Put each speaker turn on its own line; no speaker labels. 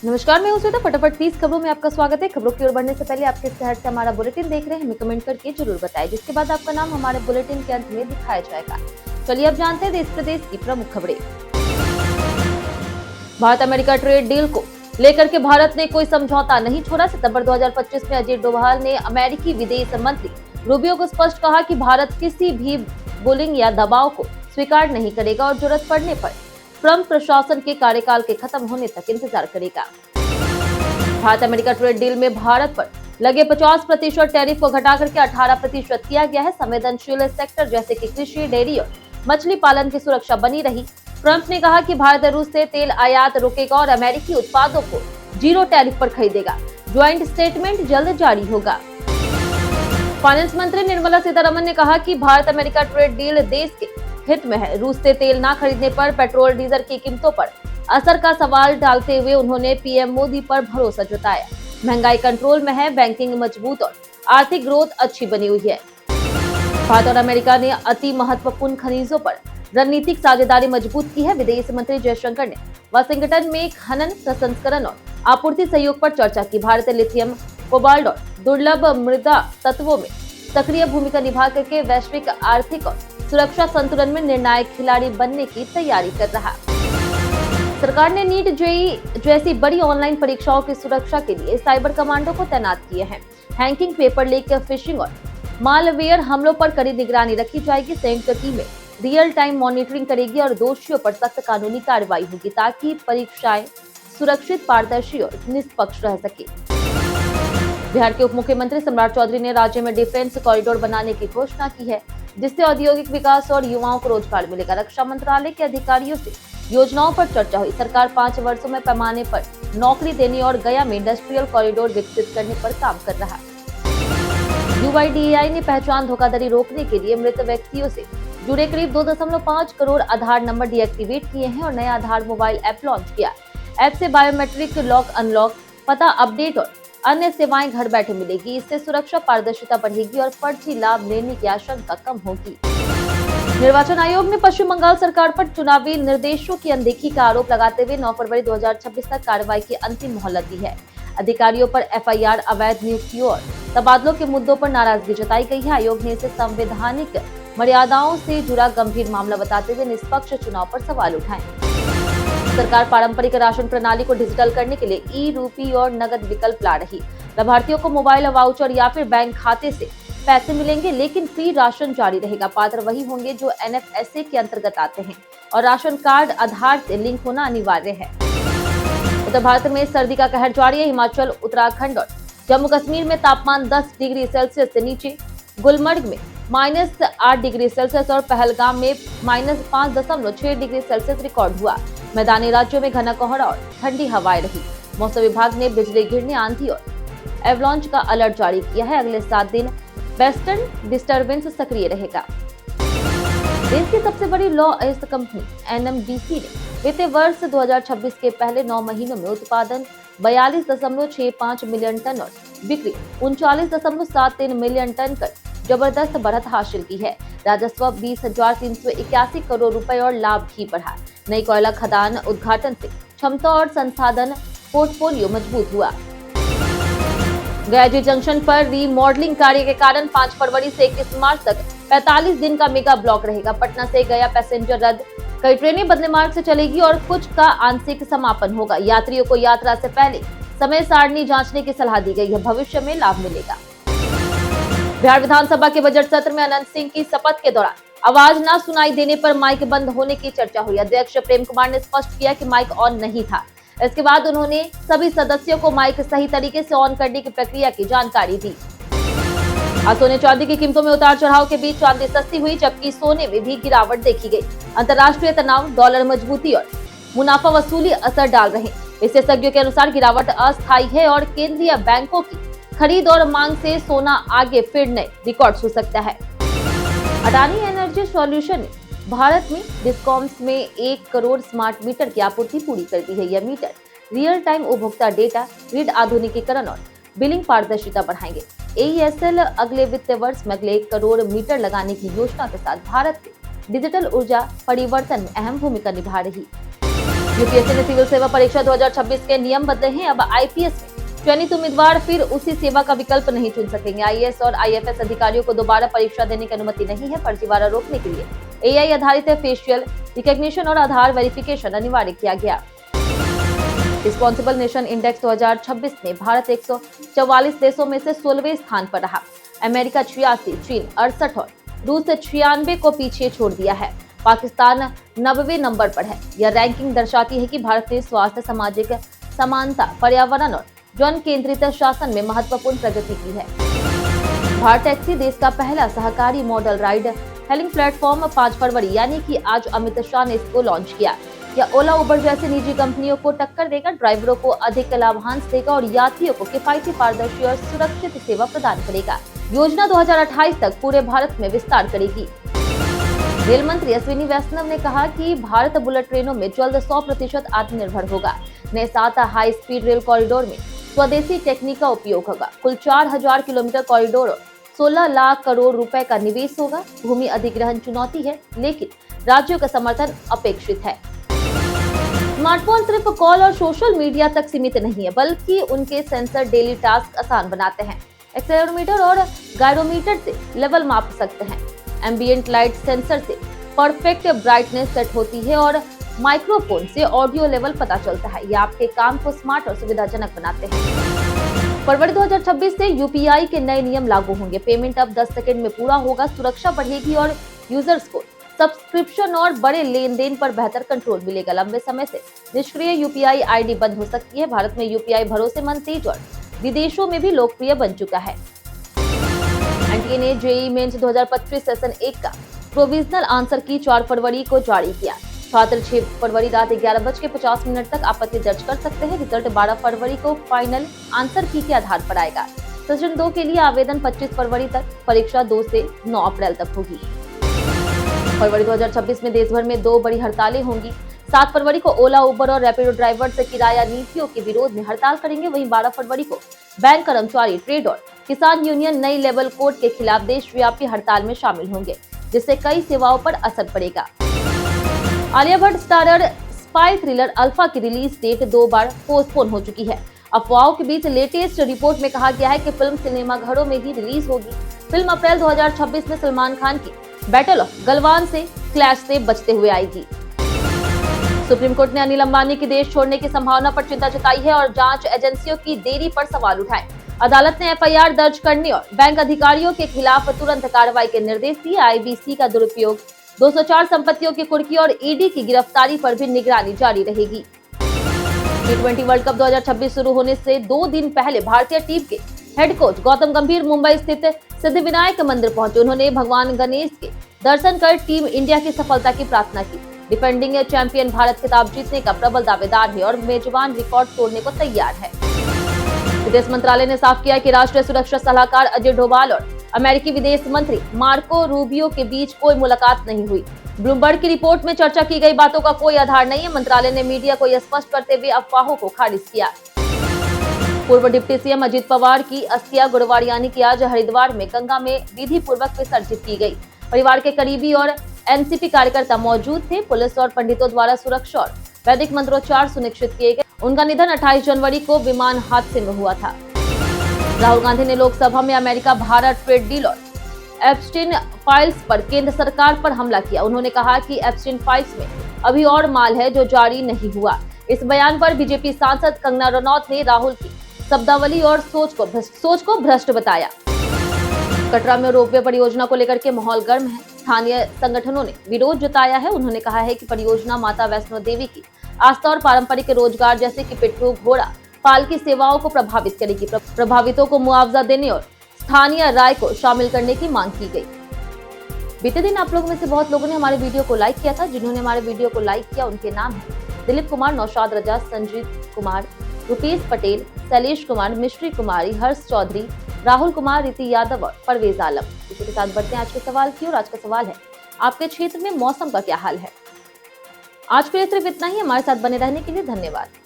नमस्कार, मैं हूं श्वेता। फटाफट 30 खबरों में आपका स्वागत है। खबरों की ओर बढ़ने से पहले आप किस शहर से हमारा बुलेटिन देख रहे हैं हमें कमेंट करके जरूर बताएं, जिसके बाद आपका नाम हमारे बुलेटिन के अंत में दिखाया जाएगा। चलिए अब जानते हैं देश प्रदेश की प्रमुख खबरें। भारत अमेरिका ट्रेड डील को लेकर के भारत ने कोई समझौता नहीं छोड़ा। सितंबर 2025 में अजीत डोभाल ने अमेरिकी विदेश मंत्री रूबियो को स्पष्ट कहा कि भारत किसी भी बुलिंग या दबाव को स्वीकार नहीं करेगा और जरूरत पड़ने पर ट्रंप प्रशासन के कार्यकाल के खत्म होने तक इंतजार करेगा। भारत अमेरिका ट्रेड डील में भारत पर लगे 50% टैरिफ को घटाकर के 18% किया गया है। संवेदनशील सेक्टर जैसे कि कृषि, डेयरी और मछली पालन की सुरक्षा बनी रही। ट्रंप ने कहा कि भारत रूस से तेल आयात रोकेगा और अमेरिकी उत्पादों को जीरो टैरिफ पर खरीदेगा। ज्वाइंट स्टेटमेंट जल्द जारी होगा। फाइनेंस मंत्री निर्मला सीतारमण ने कहा कि भारत अमेरिका ट्रेड डील देश के हित में है। रूस से तेल न खरीदने पर पेट्रोल डीजल की कीमतों पर असर का सवाल डालते हुए उन्होंने पीएम मोदी पर भरोसा जताया। महंगाई कंट्रोल में है, बैंकिंग मजबूत और आर्थिक ग्रोथ अच्छी बनी हुई है। भारत और अमेरिका ने अति महत्वपूर्ण खनिजों पर रणनीतिक साझेदारी मजबूत की है। विदेश मंत्री जयशंकर ने वाशिंगटन में खनन, प्रसंस्करण और आपूर्ति सहयोग पर चर्चा की। भारत लिथियम, कोबाल्ट और दुर्लभ मृदा तत्वों में सक्रिय भूमिका निभा करके वैश्विक आर्थिक और सुरक्षा संतुलन में निर्णायक खिलाड़ी बनने की तैयारी कर रहा। सरकार ने नीट, जेईई जैसी बड़ी ऑनलाइन परीक्षाओं की सुरक्षा के लिए साइबर कमांडो को तैनात किए हैं। हैकिंग, पेपर लीक, फिशिंग और मालवेयर हमलों पर कड़ी निगरानी रखी जाएगी। संयुक्त टीमें रियल टाइम मॉनिटरिंग करेगी और दोषियों पर सख्त कानूनी कार्रवाई होगी ताकि परीक्षाएं सुरक्षित, पारदर्शी और निष्पक्ष रह सके। बिहार के उप मुख्यमंत्री सम्राट चौधरी ने राज्य में डिफेंस कॉरिडोर बनाने की घोषणा की है, जिससे औद्योगिक विकास और युवाओं को रोजगार मिलेगा। रक्षा मंत्रालय के अधिकारियों से योजनाओं पर चर्चा हुई। सरकार 5 वर्षों में पैमाने पर नौकरी देने और गया में इंडस्ट्रियल कॉरिडोर विकसित करने पर काम कर रहा है। यूआईडीएआई ने पहचान धोखाधड़ी रोकने के लिए मृत व्यक्तियों से जुड़े करीब 2.5 करोड़ आधार नंबर डीएक्टिवेट किए हैं और नया आधार मोबाइल ऐप लॉन्च किया। ऐप से बायोमेट्रिक लॉक, अनलॉक, पता अपडेट और अन्य सेवाएं घर बैठे मिलेगी। इससे सुरक्षा, पारदर्शिता बढ़ेगी और फर्जी लाभ लेने की आशंका कम होगी। निर्वाचन आयोग ने पश्चिम बंगाल सरकार पर चुनावी निर्देशों की अनदेखी का आरोप लगाते हुए 9 फरवरी 2026 तक कार्रवाई की अंतिम मोहलत दी है। अधिकारियों पर एफआईआर, अवैध नियुक्तियों और तबादलों के मुद्दों पर नाराजगी जताई गई है। आयोग ने इसे संवैधानिक मर्यादाओं से जुड़ा गंभीर मामला बताते हुए निष्पक्ष चुनाव पर सवाल उठाए। सरकार पारंपरिक राशन प्रणाली को डिजिटल करने के लिए ई-रूपी और नगद विकल्प ला रही। लाभार्थियों को मोबाइल वाउचर या फिर बैंक खाते से पैसे मिलेंगे, लेकिन फ्री राशन जारी रहेगा। पात्र वही होंगे जो एनएफएसए के अंतर्गत आते हैं और राशन कार्ड आधार से लिंक होना अनिवार्य है। उत्तर भारत में सर्दी का कहर जारी है। हिमाचल, उत्तराखंड और जम्मू कश्मीर में तापमान 10 डिग्री सेल्सियस से नीचे, गुलमर्ग में -8 डिग्री सेल्सियस और पहलगाम में -5.6 डिग्री सेल्सियस रिकॉर्ड हुआ। मैदानी राज्यों में घना कोहरा और ठंडी हवाएं रही। मौसम विभाग ने बिजली गिरने, आंधी और एवलांच का अलर्ट जारी किया है। अगले 7 दिन वेस्टर्न डिस्टर्बेंस सक्रिय रहेगा। देश की सबसे बड़ी लॉ एस्ट कंपनी एनएमडीसी ने वित्तीय वर्ष 2026 के पहले 9 महीनों में उत्पादन 42.65 मिलियन टन और बिक्री 39.73 मिलियन टन कर जबरदस्त बढ़त हासिल की है। राजस्व 20,381 करोड़ रुपए और लाभ भी बढ़ा। नई कोयला खदान उद्घाटन से क्षमता और संसाधन पोर्टफोलियो मजबूत हुआ। गयाजी जंक्शन पर रीमॉडलिंग कार्य के कारण 5 फरवरी से 21 मार्च तक 45 दिन का मेगा ब्लॉक रहेगा। पटना से गया पैसेंजर रद्द, कई ट्रेनें बदले मार्ग से चलेगी और कुछ का आंशिक समापन होगा। यात्रियों को यात्रा से पहले समय सारणी जांचने की सलाह दी गई है। भविष्य में लाभ मिलेगा। बिहार विधानसभा के बजट सत्र में अनंत सिंह की शपथ के दौरान आवाज न सुनाई देने पर माइक बंद होने की चर्चा हुई। अध्यक्ष प्रेम कुमार ने स्पष्ट किया कि माइक ऑन नहीं था। इसके बाद उन्होंने सभी सदस्यों को माइक सही तरीके से ऑन करने की प्रक्रिया की जानकारी दी। आज सोने चांदी की कीमतों में उतार चढ़ाव के बीच चांदी सस्ती हुई, जबकि सोने में भी गिरावट देखी गई। अंतर्राष्ट्रीय तनाव, डॉलर मजबूती और मुनाफा वसूली असर डाल रहे। विशेषज्ञों के अनुसार गिरावट अस्थायी है और केंद्रीय बैंकों की खरीद और मांग से सोना आगे फिर नए रिकॉर्ड छू सकता है। अडानी एनर्जी सॉल्यूशन ने भारत में डिस्कॉम्स में 1 करोड़ स्मार्ट मीटर की आपूर्ति पूरी कर दी है। यह मीटर रियल टाइम उपभोक्ता डेटा, ग्रिड आधुनिकीकरण और बिलिंग पारदर्शिता बढ़ाएंगे। एईएसएल अगले वित्तीय वर्ष में अगले 1 करोड़ मीटर लगाने की योजना के साथ भारत के डिजिटल ऊर्जा परिवर्तन में अहम भूमिका निभा रही। यूपीएससी ने सिविल सेवा परीक्षा 2026 के नियम बदले हैं। अब आईपीएस में चयनित उम्मीदवार फिर उसी सेवा का विकल्प नहीं चुन सकेंगे। आईएएस और आईएफएस अधिकारियों को दोबारा परीक्षा देने की अनुमति नहीं है। फर्जीवाड़ा रोकने के लिए एआई आधारित फेशियल रिकॉग्निशन और आधार वेरिफिकेशन अनिवार्य किया गया। रिस्पॉन्सिबल नेशन इंडेक्स 2026 में भारत 144 देशों में से 16वें स्थान पर रहा। अमेरिका 86, चीन 68 और रूस 96 को पीछे छोड़ दिया है। पाकिस्तान 90वें नंबर पर है। यह रैंकिंग दर्शाती है कि भारत ने स्वास्थ्य, सामाजिक समानता, पर्यावरण और जन केंद्रित शासन में महत्वपूर्ण प्रगति की है। भारत टैक्सी देश का पहला सहकारी मॉडल राइड हेलिंग प्लेटफॉर्म 5 फरवरी यानी कि आज अमित शाह ने इसको लॉन्च किया। यह ओला, उबर जैसी निजी कंपनियों को टक्कर देगा, ड्राइवरों को अधिक लाभांश देगा और यात्रियों को किफायती, पारदर्शी और सुरक्षित सेवा प्रदान करेगा। योजना 2028 तक पूरे भारत में विस्तार करेगी। रेल मंत्री अश्विनी वैष्णव ने कहा कि भारत बुलेट ट्रेनों में जल्द 100% आत्मनिर्भर होगा। नए 7 हाई स्पीड रेल कॉरिडोर में स्वदेशी टेक्निक का उपयोग होगा। कुल 4000 किलोमीटर कॉरिडोर और 16 लाख करोड़ रुपए का निवेश होगा। भूमि अधिग्रहण चुनौती है, लेकिन राज्यों का समर्थन अपेक्षित है। स्मार्टफोन सिर्फ कॉल और सोशल मीडिया तक सीमित नहीं है, बल्कि उनके सेंसर डेली टास्क आसान बनाते हैं। एक्सेलेरोमीटर और गायरोमीटर से लेवल माप सकते हैं। एम्बिएंट लाइट सेंसर से परफेक्ट ब्राइटनेस सेट होती है और माइक्रोफोन से ऑडियो लेवल पता चलता है। ये आपके काम को स्मार्ट और सुविधाजनक बनाते हैं। फरवरी 2026 से यूपीआई के नए नियम लागू होंगे। पेमेंट अब 10 सेकंड में पूरा होगा। सुरक्षा बढ़ेगी और यूजर्स को सब्सक्रिप्शन और बड़े लेन देन पर बेहतर कंट्रोल मिलेगा। लंबे समय से निष्क्रिय यूपीआई आईडी बंद हो सकती है। भारत में यूपीआई भरोसेमंद, तेज और विदेशों में भी लोकप्रिय बन चुका है। एनटीए ने जेईई मेंस 2025 सेशन 1 का प्रोविजनल आंसर की 4 फरवरी को जारी किया। छात्र 6 फरवरी रात 11:50 तक आपत्ति दर्ज कर सकते हैं। रिजल्ट 12 फरवरी को फाइनल आंसर की के आधार पर आएगा। सेशन 2 के लिए आवेदन 25 फरवरी तक, परीक्षा 2 से 9 अप्रैल तक होगी। फरवरी 2026 में देश भर में 2 बड़ी हड़तालें होंगी। 7 फरवरी को ओला, उबर और रैपिडो ड्राइवर्स किराया नीतियों के विरोध में हड़ताल करेंगे। वहीं 12 फरवरी को बैंक कर्मचारी, ट्रेड और किसान यूनियन नई लेवल कोड के खिलाफ देशव्यापी हड़ताल में शामिल होंगे, जिससे कई सेवाओं पर असर पड़ेगा। Alia Bhatt starrer spy thriller alpha की रिलीज डेट 2 बार पोस्टपोन हो चुकी है। अफवाहों के बीच लेटेस्ट रिपोर्ट में कहा गया है कि फिल्म सिनेमाघरों में ही रिलीज होगी। फिल्म अप्रैल 2026 में सलमान खान की बैटल ऑफ गलवान से क्लैश से बचते हुए आएगी। सुप्रीम कोर्ट ने अनिल अंबानी की देश छोड़ने की संभावना पर चिंता जताई है और जांच एजेंसियों की देरी पर सवाल उठाए। अदालत ने एफआईआर दर्ज करने और बैंक अधिकारियों के खिलाफ तुरंत कार्रवाई के निर्देश दिए। आईबीसी का दुरुपयोग, 204 संपत्तियों की कुर्की और ईडी की गिरफ्तारी पर भी निगरानी जारी रहेगी। T20 वर्ल्ड कप 2026 शुरू होने से 2 दिन पहले भारतीय टीम के हेड कोच गौतम गंभीर मुंबई स्थित सिद्धिविनायक मंदिर पहुंचे। उन्होंने भगवान गणेश के दर्शन कर टीम इंडिया की सफलता की प्रार्थना की। डिफेंडिंग चैंपियन भारत खिताब जीतने का प्रबल दावेदार है और मेजबान रिकॉर्ड तोड़ने को तैयार है। विदेश मंत्रालय ने साफ किया कि राष्ट्रीय सुरक्षा सलाहकार अजय डोभाल और अमेरिकी विदेश मंत्री मार्को रूबियो के बीच कोई मुलाकात नहीं हुई। ब्लूमबर्ग की रिपोर्ट में चर्चा की गई बातों का कोई आधार नहीं है। मंत्रालय ने मीडिया को यह स्पष्ट करते हुए अफवाहों को खारिज किया। पूर्व डिप्टी सीएम अजित पवार की अस्थियां गुरुवार यानी कि आज हरिद्वार में गंगा में विधि पूर्वक विसर्जित की गई। परिवार के करीबी और एनसीपी कार्यकर्ता मौजूद थे। पुलिस और पंडितों द्वारा सुरक्षा और वैदिक मंत्रोच्चार सुनिश्चित किए गए। उनका निधन 28 जनवरी को विमान हादसे में हुआ था। राहुल गांधी ने लोकसभा में अमेरिका भारत ट्रेड डील और एप्स्टीन फाइल्स पर केंद्र सरकार पर हमला किया। उन्होंने कहा कि एप्स्टीन फाइल्स में अभी और माल है जो जारी नहीं हुआ। इस बयान पर बीजेपी सांसद कंगना रनौत ने राहुल की शब्दावली और सोच को भ्रष्ट बताया। कटरा में रोपवे परियोजना को लेकर के माहौल गर्म है। स्थानीय संगठनों ने विरोध जताया है। उन्होंने कहा है कि परियोजना माता वैष्णो देवी की आस्था और पारंपरिक रोजगार जैसे कि पिट्ठू, घोड़ा, पालकी सेवाओं को प्रभावित करेगी। प्रभावितों को मुआवजा देने और स्थानीय राय को शामिल करने की मांग की गई। बीते दिन आप लोगों में से बहुत लोगों ने हमारे वीडियो को लाइक किया था। जिन्होंने हमारे वीडियो को लाइक किया उनके नाम है दिलीप कुमार, नौशाद रजा, संजीत कुमार, रुपेश पटेल, शैलेश कुमार, मिश्री कुमारी, हर्ष चौधरी, राहुल कुमार, रीति यादव और परवेज आलम। इसी के साथ बढ़ते हैं आज के सवाल की ओर। आज का सवाल है, आपके क्षेत्र में मौसम का क्या हाल है? आज के लिए सिर्फ इतना ही। हमारे साथ बने रहने के लिए धन्यवाद।